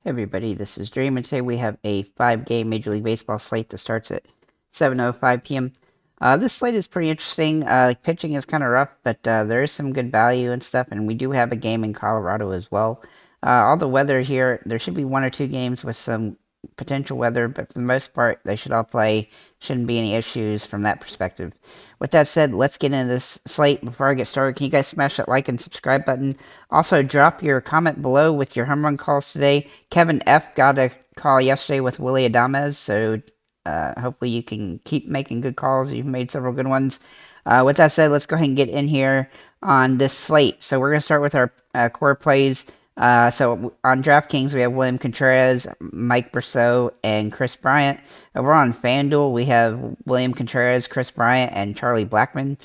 Hey everybody, this is Dream, and today we have a 5-game Major League Baseball slate that starts at 7:05 p.m. This slate is pretty interesting. Pitching is kind of rough, but there is some good value and stuff, and we do have a game in Colorado as well. All the weather here, there should be one or two games with some potential weather, but for the most part, they should all play. Shouldn't be any issues from that perspective. With that said, let's get into this slate. Before I get started, can you guys smash that like and subscribe button? Also, drop your comment below with your home run calls today. Kevin F. got a call yesterday with Willie Adames, so hopefully you can keep making good calls. You've made several good ones. With that said, let's go ahead and get in here on this slate. So we're going to start with our core plays. So on DraftKings, we have William Contreras, Mike Brosseau, and Chris Bryant. Over on FanDuel, we have William Contreras, Chris Bryant, and Charlie Blackmon.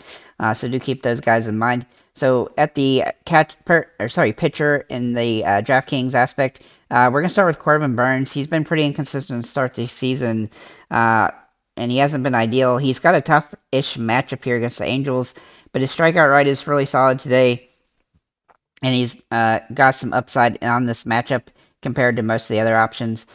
So do keep those guys in mind. So at the pitcher in the DraftKings aspect, we're going to start with Corbin Burnes. He's been pretty inconsistent to start the season, and he hasn't been ideal. He's got a tough-ish matchup here against the Angels, but his strikeout rate is really solid today, and he's got some upside on this matchup compared to most of the other options.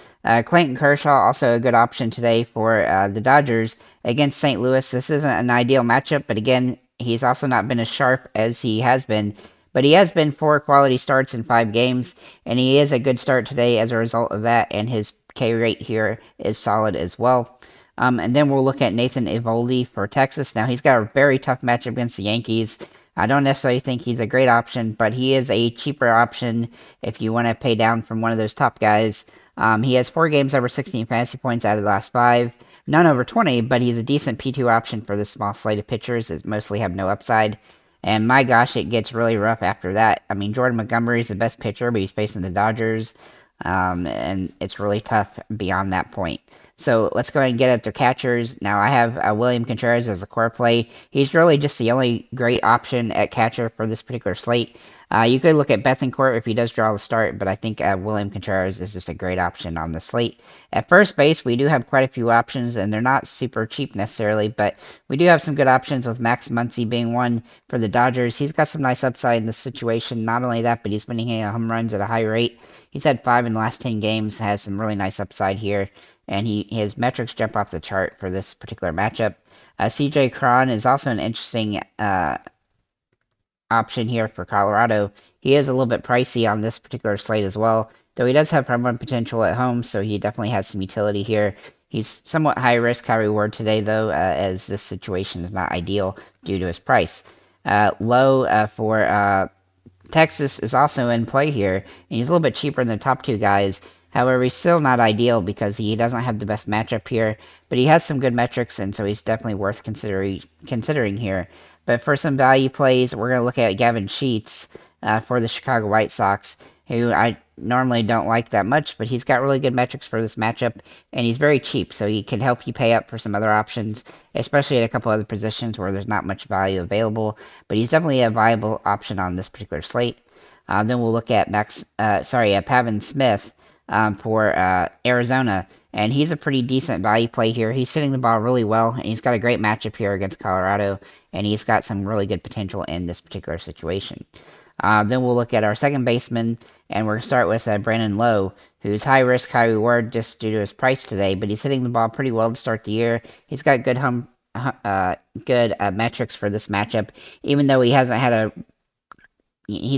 Clayton Kershaw, also a good option today for the Dodgers against St. Louis. This isn't an ideal matchup, but again, he's also not been as sharp as he has been. But he has been 4 quality starts in 5 games, and he is a good start today as a result of that, and his K rate here is solid as well. And then we'll look at Nathan Eovaldi for Texas. Now, he's got a very tough matchup against the Yankees. I don't necessarily think he's a great option, but he is a cheaper option if you want to pay down from one of those top guys. He has 4 games over 16 fantasy points out of the last 5. None over 20, but he's a decent P2 option for this small slate of pitchers that mostly have no upside. And my gosh, it gets really rough after that. I mean, Jordan Montgomery is the best pitcher, but he's facing the Dodgers, and it's really tough beyond that point. So let's go ahead and get at their catchers. Now I have William Contreras as a core play. He's really just the only great option at catcher for this particular slate. You could look at Bethancourt if he does draw the start, but I think William Contreras is just a great option on the slate. At first base, we do have quite a few options, and they're not super cheap necessarily, but we do have some good options with Max Muncy being one for the Dodgers. He's got some nice upside in this situation. Not only that, but he's been hitting home runs at a high rate. He's had 5 in the last 10 games, has some really nice upside here, and his metrics jump off the chart for this particular matchup. CJ Cron is also an interesting option here for Colorado. He is a little bit pricey on this particular slate as well, though he does have home run potential at home, so he definitely has some utility here. He's somewhat high risk, high reward today, though, as this situation is not ideal due to his price. Low for Texas is also in play here, and he's a little bit cheaper than the top 2 guys. However, he's still not ideal because he doesn't have the best matchup here, but he has some good metrics, and so he's definitely worth considering here. But for some value plays, we're going to look at Gavin Sheets for the Chicago White Sox, who I normally don't like that much, but he's got really good metrics for this matchup, and he's very cheap, so he can help you pay up for some other options, especially at a couple other positions where there's not much value available. But he's definitely a viable option on this particular slate. Then we'll look at Pavin Smith for Arizona, and he's a pretty decent value play here. He's hitting the ball really well, and he's got a great matchup here against Colorado, and he's got some really good potential in this particular situation. Then we'll look at our second baseman, and we're going to start with Brandon Lowe, who's high risk, high reward just due to his price today, but he's hitting the ball pretty well to start the year. He's got good metrics for this matchup, even though he's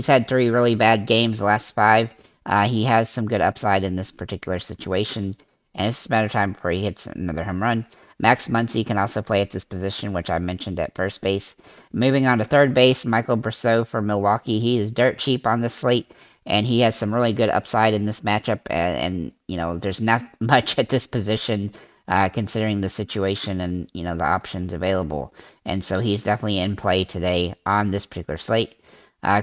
had 3 really bad games the last 5. He has some good upside in this particular situation, and it's just a matter of time before he hits another home run. Max Muncy can also play at this position, which I mentioned at first base. Moving on to third base, Michael Brosseau for Milwaukee. He is dirt cheap on this slate, and he has some really good upside in this matchup, and there's not much at this position considering the situation and, the options available. And so he's definitely in play today on this particular slate.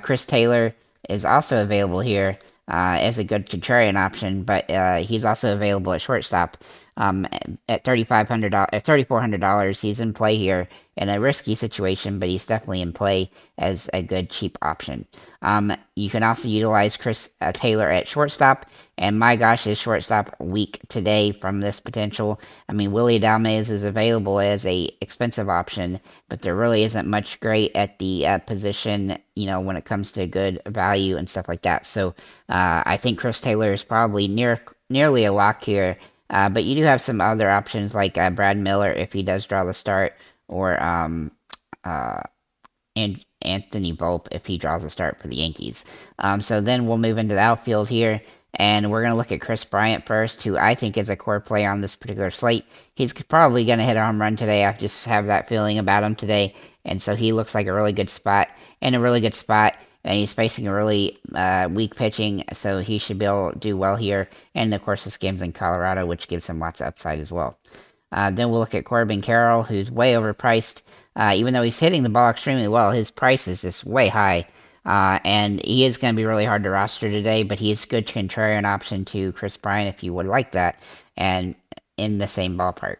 Chris Taylor is also available here as a good contrarian option, but he's also available at shortstop. At $3,400, he's in play here in a risky situation, but he's definitely in play as a good cheap option. You can also utilize Chris Taylor at shortstop, and my gosh, his shortstop weak today from this potential. I mean, Willie Adames is available as a expensive option, but there really isn't much great at the position, when it comes to good value and stuff like that. So I think Chris Taylor is probably nearly a lock here. But you do have some other options like Brad Miller if he does draw the start, or uh, and Anthony Volpe if he draws a start for the Yankees. So then we'll move into the outfield here, and we're going to look at Chris Bryant first, who I think is a core play on this particular slate. He's probably going to hit a home run today. I just have that feeling about him today, and so he looks like a really good spot, and he's facing a really weak pitching, so he should be able to do well here. And of course, this game's in Colorado, which gives him lots of upside as well. Then we'll look at Corbin Carroll, who's way overpriced. Even though he's hitting the ball extremely well, his price is just way high. And he is going to be really hard to roster today, but he's a good contrarian option to Chris Bryant if you would like that, and in the same ballpark.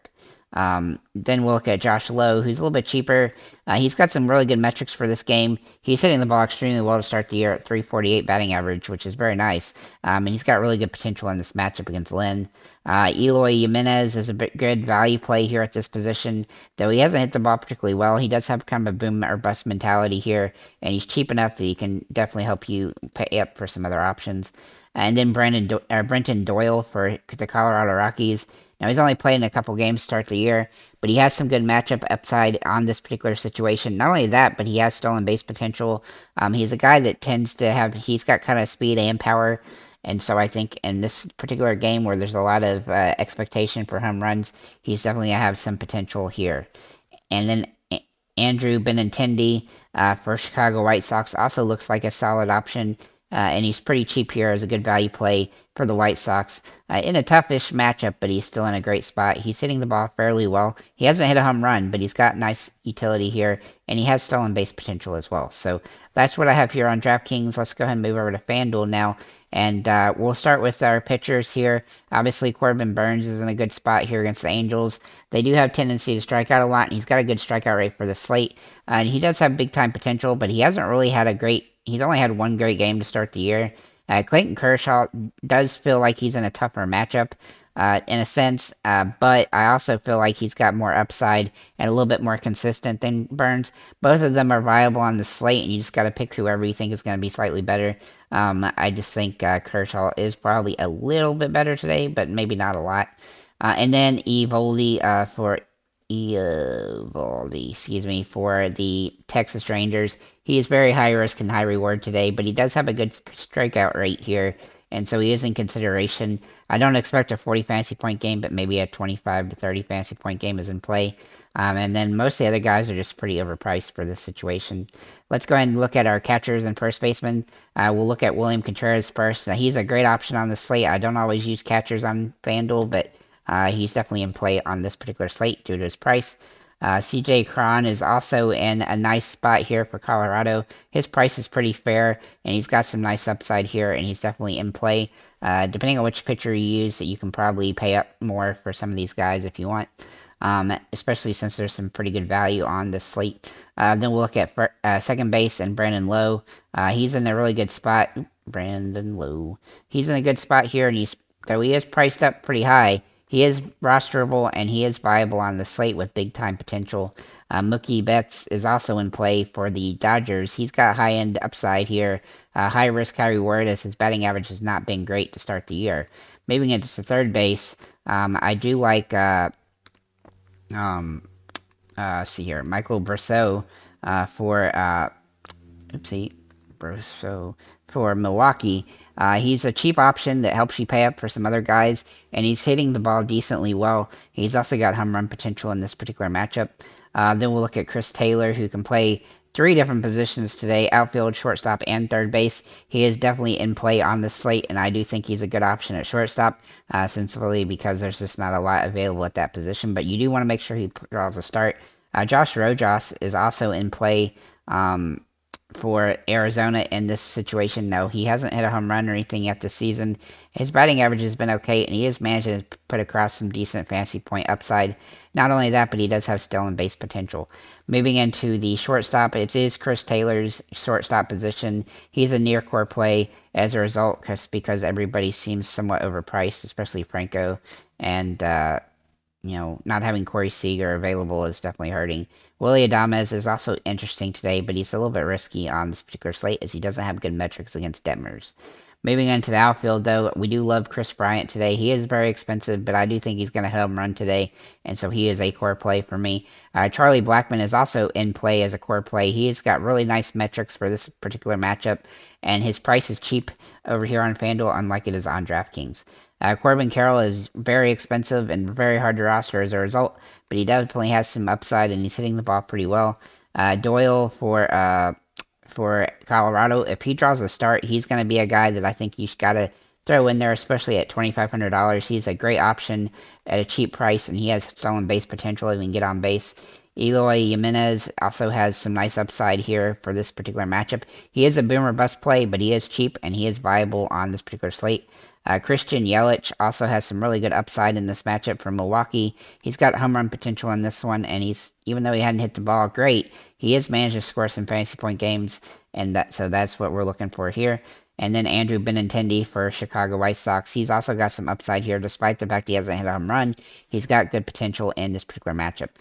Then we'll look at Josh Lowe, who's a little bit cheaper. He's got some really good metrics for this game. He's hitting the ball extremely well to start the year at 348 batting average, which is very nice. And he's got really good potential in this matchup against Lynn. Eloy Jimenez is a good value play here at this position, though he hasn't hit the ball particularly well. He does have kind of a boom or bust mentality here, and he's cheap enough that he can definitely help you pay up for some other options. And then Brenton Doyle for the Colorado Rockies. Now, he's only played in a couple games to start the year, but he has some good matchup upside on this particular situation. Not only that, but he has stolen base potential. He's a guy that he's got kind of speed and power, and so I think in this particular game where there's a lot of expectation for home runs, he's definitely going to have some potential here. And then Andrew Benintendi for Chicago White Sox also looks like a solid option. And he's pretty cheap here as a good value play for the White Sox in a toughish matchup, but he's still in a great spot. He's hitting the ball fairly well. He hasn't hit a home run, but he's got nice utility here, and he has stolen base potential as well. So that's what I have here on DraftKings. Let's go ahead and move over to FanDuel now, and we'll start with our pitchers here. Obviously, Corbin Burnes is in a good spot here against the Angels. They do have tendency to strike out a lot, and he's got a good strikeout rate for the slate. And he does have big-time potential, but he hasn't really had he's only had one great game to start the year. Clayton Kershaw does feel like he's in a tougher matchup in a sense, but I also feel like he's got more upside and a little bit more consistent than Burnes. Both of them are viable on the slate, and you just got to pick whoever you think is going to be slightly better. I just think Kershaw is probably a little bit better today, but maybe not a lot. And then Eovaldi for the Texas Rangers. He is very high risk and high reward today, but he does have a good strikeout rate here, and so he is in consideration. I don't expect a 40 fantasy point game, but maybe a 25 to 30 fantasy point game is in play. And then most of the other guys are just pretty overpriced for this situation. Let's go ahead and look at our catchers and first baseman. We'll look at William Contreras first. Now, he's a great option on the slate. I don't always use catchers on FanDuel, but he's definitely in play on this particular slate due to his price. CJ Cron is also in a nice spot here for Colorado. His price is pretty fair, and he's got some nice upside here, and he's definitely in play. Depending on which pitcher you use, you can probably pay up more for some of these guys if you want, especially since there's some pretty good value on the slate. Then we'll look at second base and Brandon Lowe. He's in a really good spot. Brandon Lowe. He's in a good spot here, and though he is priced up pretty high, he is rosterable, and he is viable on the slate with big-time potential. Mookie Betts is also in play for the Dodgers. He's got high-end upside here, high risk, high reward, as his batting average has not been great to start the year. Moving into third base, I do like, see here, Michael Brosseau for Milwaukee. He's a cheap option that helps you pay up for some other guys, and he's hitting the ball decently well. He's also got home run potential in this particular matchup. Then we'll look at Chris Taylor, who can play 3 different positions today: outfield, shortstop, and third base. He is definitely in play on the slate, and I do think he's a good option at shortstop, simply because there's just not a lot available at that position, but you do want to make sure he draws a start. Josh Rojas is also in play for Arizona in this situation. No, he hasn't hit a home run or anything yet this season. His batting average has been okay, and he has managed to put across some decent fantasy point upside. Not only that, but he does have stolen base potential. Moving into the shortstop, it is Chris Taylor's shortstop position. He's a near core play as a result, because everybody seems somewhat overpriced, especially Franco, and not having Corey Seager available is definitely hurting. Willie Adames is also interesting today, but he's a little bit risky on this particular slate as he doesn't have good metrics against Detmers. Moving into the outfield, though, we do love Chris Bryant today. He is very expensive, but I do think he's going to home run today, and so he is a core play for me. Charlie Blackmon is also in play as a core play. He's got really nice metrics for this particular matchup, and his price is cheap over here on FanDuel, unlike it is on DraftKings. Corbin Carroll is very expensive and very hard to roster as a result, but he definitely has some upside, and he's hitting the ball pretty well. Doyle for Colorado, if he draws a start, he's going to be a guy that I think you got to throw in there, especially at $2,500. He's a great option at a cheap price, and he has stolen base potential if he can get on base. Eloy Jimenez also has some nice upside here for this particular matchup. He is a boomer bust play, but he is cheap, and he is viable on this particular slate. Christian Yelich also has some really good upside in this matchup from Milwaukee. He's got home run potential in this one, and even though he hadn't hit the ball great, he has managed to score some fantasy point games, and that's what we're looking for here. And then Andrew Benintendi for Chicago White Sox. He's also got some upside here, despite the fact he hasn't hit a home run. He's got good potential in this particular matchup.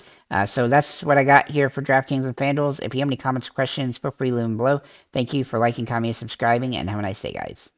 So that's what I got here for DraftKings and FanDuel. If you have any comments or questions, feel free to leave them below. Thank you for liking, commenting, and subscribing, and have a nice day, guys.